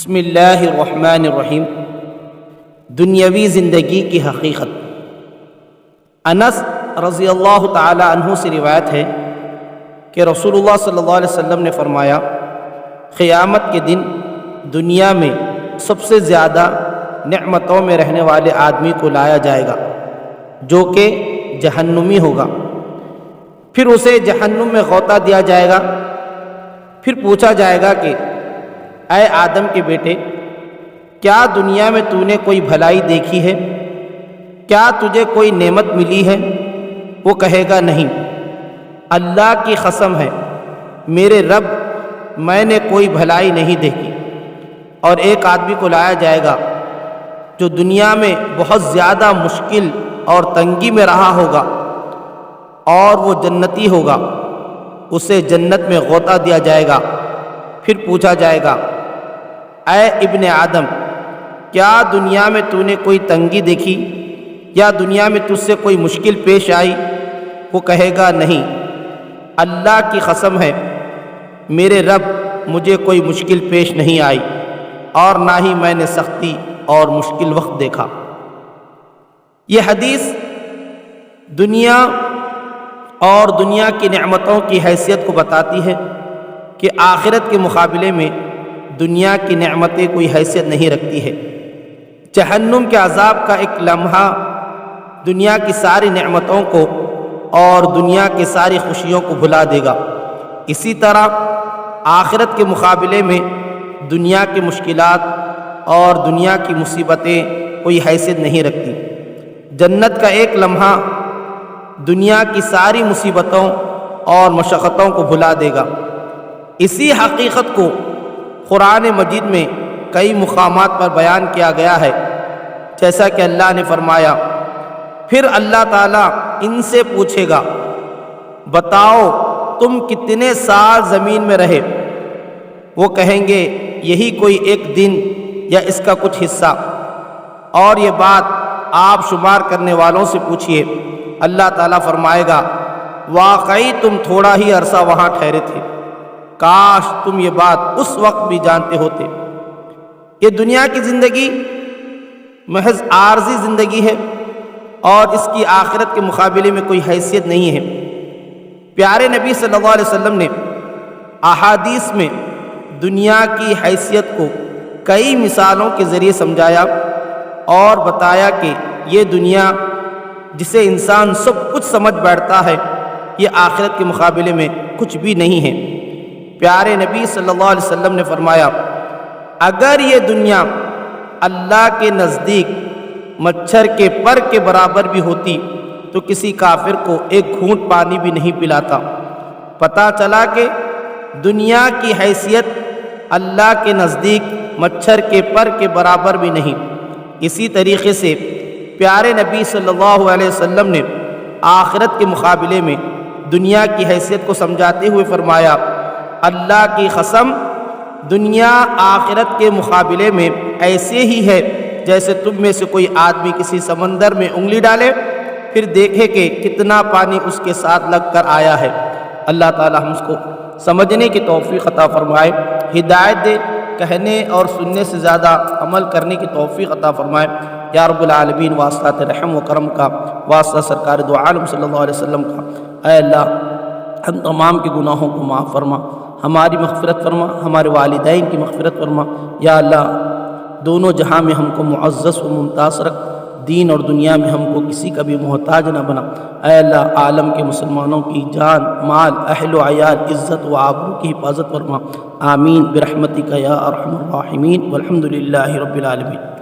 بسم اللہ الرحمن الرحیم۔ دنیاوی زندگی کی حقیقت۔ انس رضی اللہ تعالی عنہ سے روایت ہے کہ رسول اللہ صلی اللہ علیہ وسلم نے فرمایا، قیامت کے دن دنیا میں سب سے زیادہ نعمتوں میں رہنے والے آدمی کو لایا جائے گا جو کہ جہنمی ہوگا، پھر اسے جہنم میں غوطہ دیا جائے گا، پھر پوچھا جائے گا کہ اے آدم کے بیٹے، کیا دنیا میں تو نے کوئی بھلائی دیکھی ہے؟ کیا تجھے کوئی نعمت ملی ہے؟ وہ کہے گا نہیں، اللہ کی قسم ہے میرے رب، میں نے کوئی بھلائی نہیں دیکھی۔ اور ایک آدمی کو لایا جائے گا جو دنیا میں بہت زیادہ مشکل اور تنگی میں رہا ہوگا اور وہ جنتی ہوگا، اسے جنت میں غوطہ دیا جائے گا، پھر پوچھا جائے گا اے ابن آدم، کیا دنیا میں تو نے کوئی تنگی دیکھی یا دنیا میں تجھ سے کوئی مشکل پیش آئی؟ وہ کہے گا نہیں، اللہ کی قسم ہے میرے رب، مجھے کوئی مشکل پیش نہیں آئی اور نہ ہی میں نے سختی اور مشکل وقت دیکھا۔ یہ حدیث دنیا اور دنیا کی نعمتوں کی حیثیت کو بتاتی ہے کہ آخرت کے مقابلے میں دنیا کی نعمتیں کوئی حیثیت نہیں رکھتی ہے۔ جہنم کے عذاب کا ایک لمحہ دنیا کی ساری نعمتوں کو اور دنیا کی ساری خوشیوں کو بھلا دے گا۔ اسی طرح آخرت کے مقابلے میں دنیا کی مشکلات اور دنیا کی مصیبتیں کوئی حیثیت نہیں رکھتی۔ جنت کا ایک لمحہ دنیا کی ساری مصیبتوں اور مشقتوں کو بھلا دے گا۔ اسی حقیقت کو قرآن مجید میں کئی مقامات پر بیان کیا گیا ہے، جیسا کہ اللہ نے فرمایا، پھر اللہ تعالیٰ ان سے پوچھے گا، بتاؤ تم کتنے سال زمین میں رہے؟ وہ کہیں گے یہی کوئی ایک دن یا اس کا کچھ حصہ، اور یہ بات آپ شمار کرنے والوں سے پوچھئے۔ اللہ تعالیٰ فرمائے گا، واقعی تم تھوڑا ہی عرصہ وہاں ٹھہرے تھے، کاش تم یہ بات اس وقت بھی جانتے ہوتے۔ یہ دنیا کی زندگی محض عارضی زندگی ہے اور اس کی آخرت کے مقابلے میں کوئی حیثیت نہیں ہے۔ پیارے نبی صلی اللہ علیہ وسلم نے احادیث میں دنیا کی حیثیت کو کئی مثالوں کے ذریعے سمجھایا اور بتایا کہ یہ دنیا جسے انسان سب کچھ سمجھ بیٹھتا ہے، یہ آخرت کے مقابلے میں کچھ بھی نہیں ہے۔ پیارے نبی صلی اللہ علیہ وسلم نے فرمایا، اگر یہ دنیا اللہ کے نزدیک مچھر کے پر کے برابر بھی ہوتی تو کسی کافر کو ایک گھونٹ پانی بھی نہیں پلاتا۔ پتہ چلا کہ دنیا کی حیثیت اللہ کے نزدیک مچھر کے پر کے برابر بھی نہیں۔ اسی طریقے سے پیارے نبی صلی اللہ علیہ وسلم نے آخرت کے مقابلے میں دنیا کی حیثیت کو سمجھاتے ہوئے فرمایا، اللہ کی قسم، دنیا آخرت کے مقابلے میں ایسے ہی ہے جیسے تم میں سے کوئی آدمی کسی سمندر میں انگلی ڈالے، پھر دیکھے کہ کتنا پانی اس کے ساتھ لگ کر آیا ہے۔ اللہ تعالی ہم اس کو سمجھنے کی توفیق عطا فرمائے، ہدایت دے، کہنے اور سننے سے زیادہ عمل کرنے کی توفیق عطا فرمائے۔ یا رب العالمین، واسطہ رحم و کرم کا، واسطہ سرکار دو عالم صلی اللہ علیہ وسلم کا، اے اللہ ہم تمام کے گناہوں کو معاف فرما، ہماری مغفرت فرما، ہمارے والدین کی مغفرت فرما۔ یا اللہ دونوں جہاں میں ہم کو معزز و ممتاز رکھ، دین اور دنیا میں ہم کو کسی کا بھی محتاج نہ بنا۔ اے اللہ عالم کے مسلمانوں کی جان، مال، اہل و عیال، عزت و آبرو کی حفاظت فرما۔ آمین برحمتک یا ارحم الراحمین، والحمد للہ رب العالمین۔